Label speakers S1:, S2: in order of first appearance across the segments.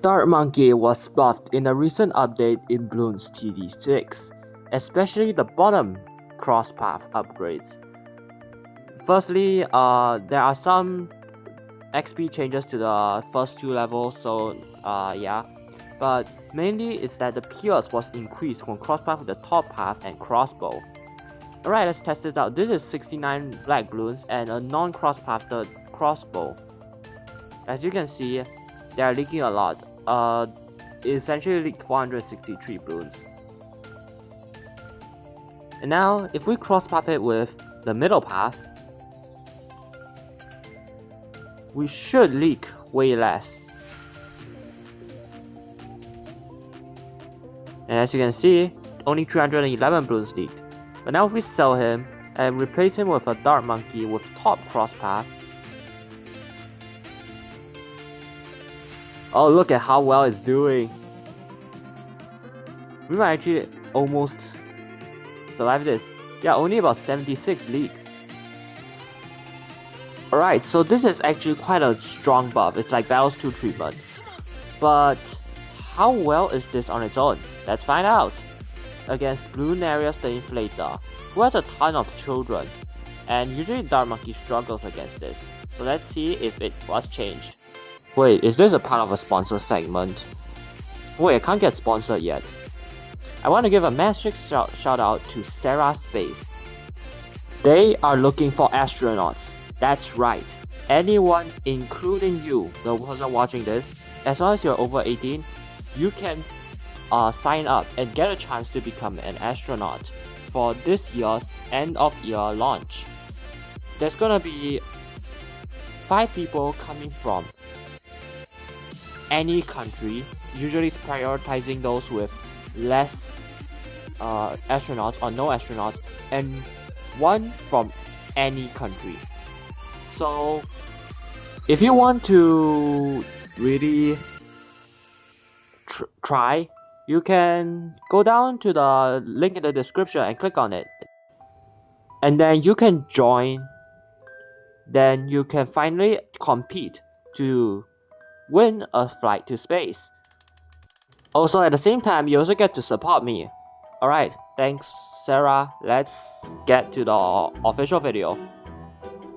S1: Dark Monkey was buffed in a recent update in Bloons TD6, especially the bottom crosspath upgrades. Firstly, there are some XP changes to the first two levels, so yeah, but mainly it's that the pierce was increased from crosspath with the top path and crossbow. Alright, let's test it out. This is 69 black balloons and a non-crosspath crossbow. As you can see, they are leaking a lot. It essentially leaked 463 balloons. And now, if we crosspath it with the middle path, we should leak way less. And as you can see, only 311 balloons leaked. But now if we sell him and replace him with a Dark Monkey with top crosspath, oh, look at how well it's doing. We might actually almost survive this. Yeah, only about 76 leaks. Alright, so this is actually quite a strong buff. It's like Battles 2 treatment. But how well is this on its own? Let's find out. Against Bloonarius the Inflator, who has a ton of children, and usually Dark Monkey struggles against this. So let's see if it was changed. Wait, is this a part of a sponsor segment? Wait, I can't get sponsored yet. I want to give a massive shout out to SeraSpace. They are looking for astronauts. That's right. Anyone, including you, the person watching this, as long as you're over 18, you can sign up and get a chance to become an astronaut for this year's end of year launch. There's gonna be 5 people coming from any country, usually prioritizing those with less astronauts or no astronauts, and 1 from any country. So if you want to really try, you can go down to the link in the description and click on it. And then you can join. Then you can finally compete to win a flight to space. Also, at the same time, you also get to support me. Alright, thanks Sarah. Let's get to the official video.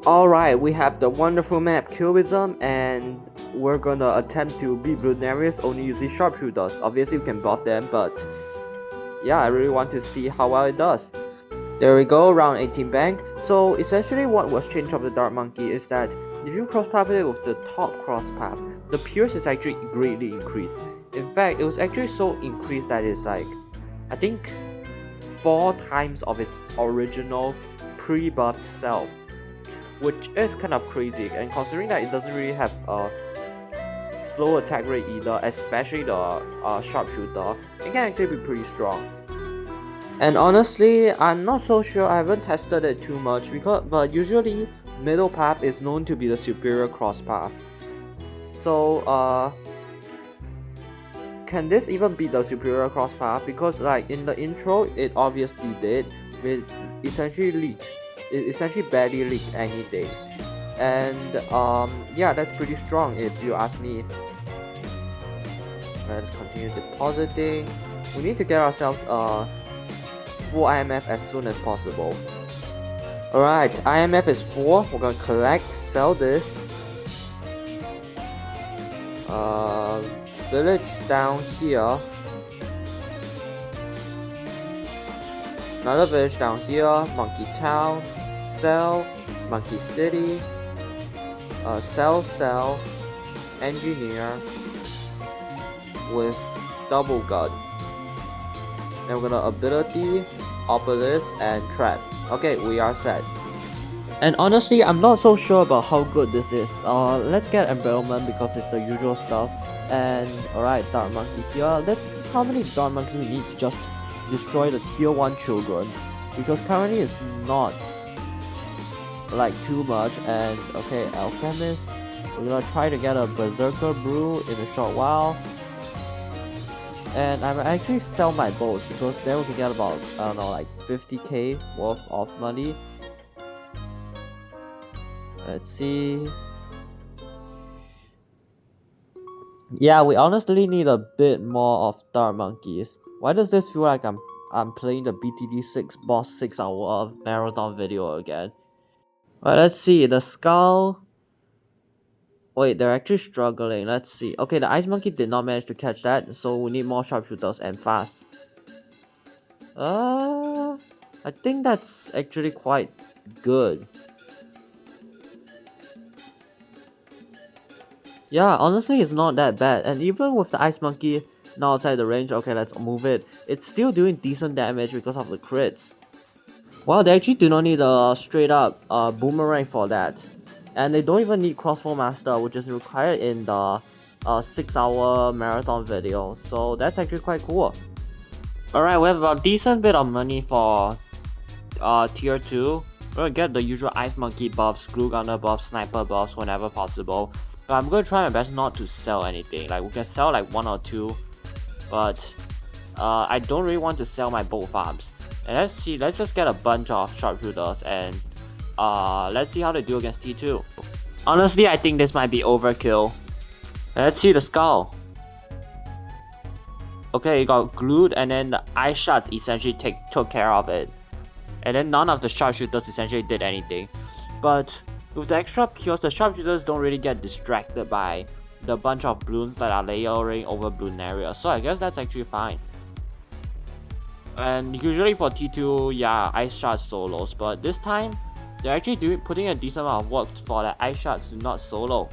S1: Alright, we have the wonderful map Cubism, and we're gonna attempt to beat Bloonarius only using sharpshooters. Obviously we can buff them, but yeah, I really want to see how well it does. There we go, round 18 bank. So essentially what was changed of the Dark Monkey is that if you crosspath it with the top crosspath, the pierce is actually greatly increased. In fact, it was actually so increased that it's like, I think 4 times of its original pre-buffed self, which is kind of crazy, and considering that it doesn't really have a slow attack rate either, especially the sharpshooter, it can actually be pretty strong. And honestly, I'm not so sure, I haven't tested it too much, but usually middle path is known to be the superior cross path. So can this even be the superior cross path? Because like in the intro it obviously did. It essentially leaked. It essentially barely leaked anything, and yeah, that's pretty strong if you ask me. Let's continue depositing. We need to get ourselves a full IMF as soon as possible. Alright, IMF is 4. We're gonna collect, sell this. Village down here. Another village down here. Monkey Town. Sell. Monkey City. Sell. Engineer. With double gun. Then we're gonna ability, obelisk, and trap. Okay, we are set. And honestly, I'm not so sure about how good this is. Let's get embattlement because it's the usual stuff. And alright, Dark Monkey here. Let's see how many Dark Monkeys we need to just destroy the tier 1 children. Because currently it's not like too much. And okay, Alchemist. We're gonna try to get a Berserker Brew in a short while. And I might actually sell my bows because then we can get about, I don't know, like 50k worth of money. Let's see. Yeah, we honestly need a bit more of Dark Monkeys. Why does this feel like I'm playing the BTD6 boss 6-hour marathon video again? Alright, let's see. The skull. Wait, they're actually struggling. Let's see. Okay, the ice monkey did not manage to catch that, so we need more sharpshooters and fast. I think that's actually quite good. Yeah, honestly, it's not that bad. And even with the ice monkey now outside the range, okay, let's move it. It's still doing decent damage because of the crits. Well, they actually do not need a straight up boomerang for that. And they don't even need crossbow master, which is required in the 6-hour marathon video. So that's actually quite cool. Alright, we have a decent bit of money for tier 2. We're gonna get the usual ice monkey buffs, glue gunner buffs, sniper buffs whenever possible. But I'm gonna try my best not to sell anything. Like we can sell like 1 or 2, but I don't really want to sell my bolt farms. And let's see, let's just get a bunch of sharpshooters and let's see how they do against T2. Honestly, I think this might be overkill. Let's see the skull. Okay, it got glued and then the ice shots essentially took care of it. And then none of the sharpshooters essentially did anything. But with the extra pures, the sharpshooters don't really get distracted by the bunch of balloons that are layering over balloon areas. So I guess that's actually fine. And usually for T2, yeah, ice shots solos, but this time they're actually putting a decent amount of work for the ice shots to not solo.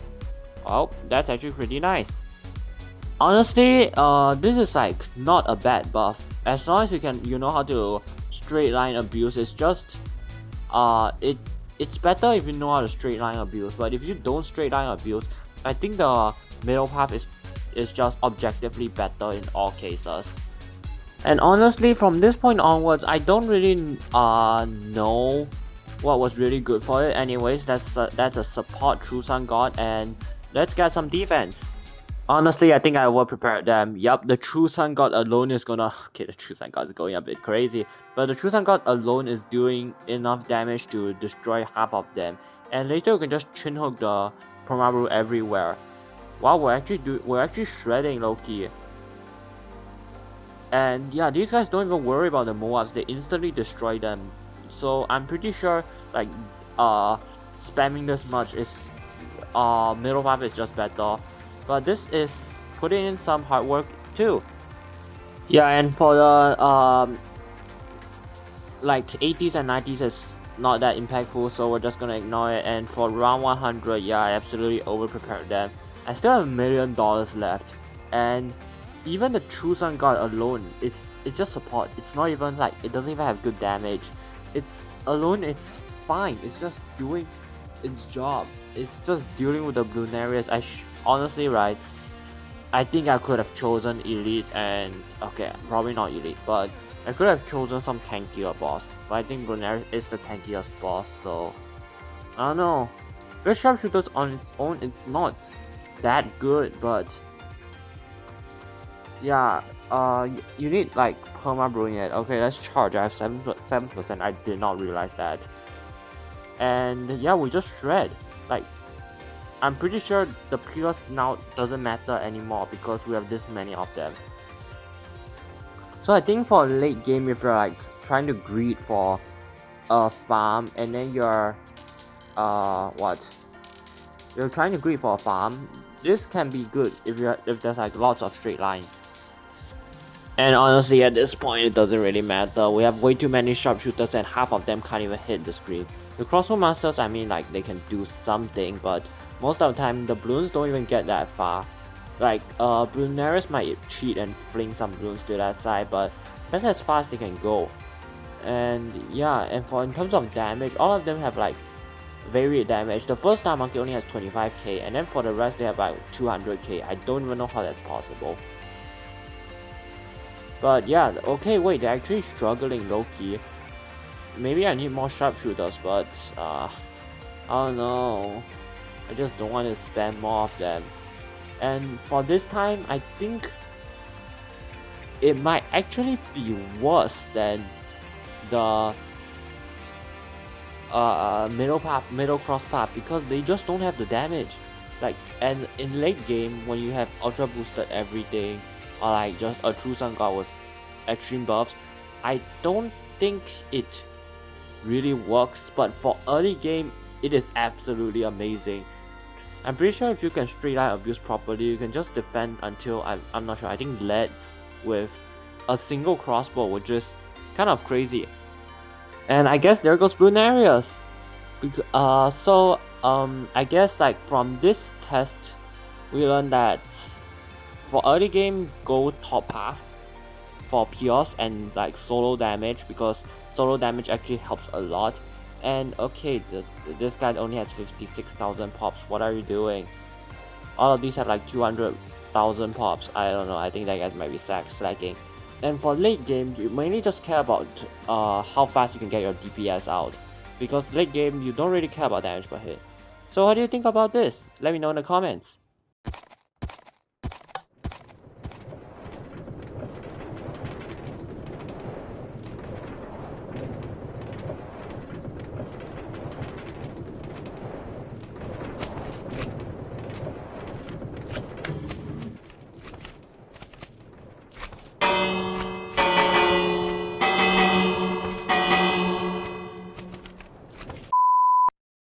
S1: Oh, that's actually pretty nice. Honestly, this is like not a bad buff. As long as you know how to straight line abuse. It's just it's better if you know how to straight line abuse. But if you don't straight line abuse, I think the middle path is just objectively better in all cases. And honestly, from this point onwards, I don't really know what was really good for it. Anyways, that's a support True Sun God, and let's get some defense. Honestly, I think I over-prepared them. Yup, the True Sun God alone is gonna... Okay, the True Sun God is going a bit crazy. But the True Sun God alone is doing enough damage to destroy half of them. And later we can just chin hook the Permabrew everywhere. Wow, we're actually shredding Loki. And yeah, these guys don't even worry about the Moabs. They instantly destroy them. So I'm pretty sure like spamming this much is middle path is just better. But this is putting in some hard work too. Yeah, and for the like 80s and 90s is not that impactful, so we're just gonna ignore it. And for round 100, yeah, I absolutely over prepared them. I still have $1 million left, and even the True Sun God alone, it's just support. It's not even like, it doesn't even have good damage. It's alone, it's fine. It's just doing its job. It's just dealing with the balloon areas. Honestly, right, I think I could have chosen Elite and... Okay, probably not Elite, but I could have chosen some tankier boss. But I think Balloon is the tankiest boss, so... I don't know. Red Sharpshooters on its own, it's not that good, but... Yeah, you need like perma brewing it. Okay, let's charge. I have 7%. I did not realize that. And yeah, we just shred. Like, I'm pretty sure the pures now doesn't matter anymore because we have this many of them. So I think for late game, if you're like trying to greed for a farm and then you're you're trying to greed for a farm, this can be good if there's like lots of straight lines. And honestly, at this point, it doesn't really matter. We have way too many sharpshooters and half of them can't even hit the screen. The crossbow masters, I mean, like, they can do something, but most of the time, the balloons don't even get that far. Like, Balloonarius might cheat and fling some balloons to that side, but that's as far as they can go. And yeah, and in terms of damage, all of them have like varied damage. The first Star Monkey only has 25k, and then for the rest, they have like 200k. I don't even know how that's possible. But yeah, okay, wait, they're actually struggling low-key. Maybe I need more sharpshooters, but I don't know. I just don't want to spam more of them. And for this time, I think it might actually be worse than the middle cross path because they just don't have the damage. Like, and in late game, when you have ultra boosted everything, or like just a true sun god with extreme buffs, I don't think it really works. But for early game, it is absolutely amazing. I'm pretty sure if you can straight line abuse properly, you can just defend until I'm not sure. I think leads with a single crossbow, which is kind of crazy. And I guess there goes Brunarius. I guess like from this test, we learned that for early game, go top path for Pios and like solo damage, because solo damage actually helps a lot. And okay, this guy only has 56,000 pops. What are you doing? All of these have like 200,000 pops. I don't know. I think that guy might be slacking. And for late game, you mainly just care about how fast you can get your DPS out, because late game you don't really care about damage per hit. So what do you think about this? Let me know in the comments.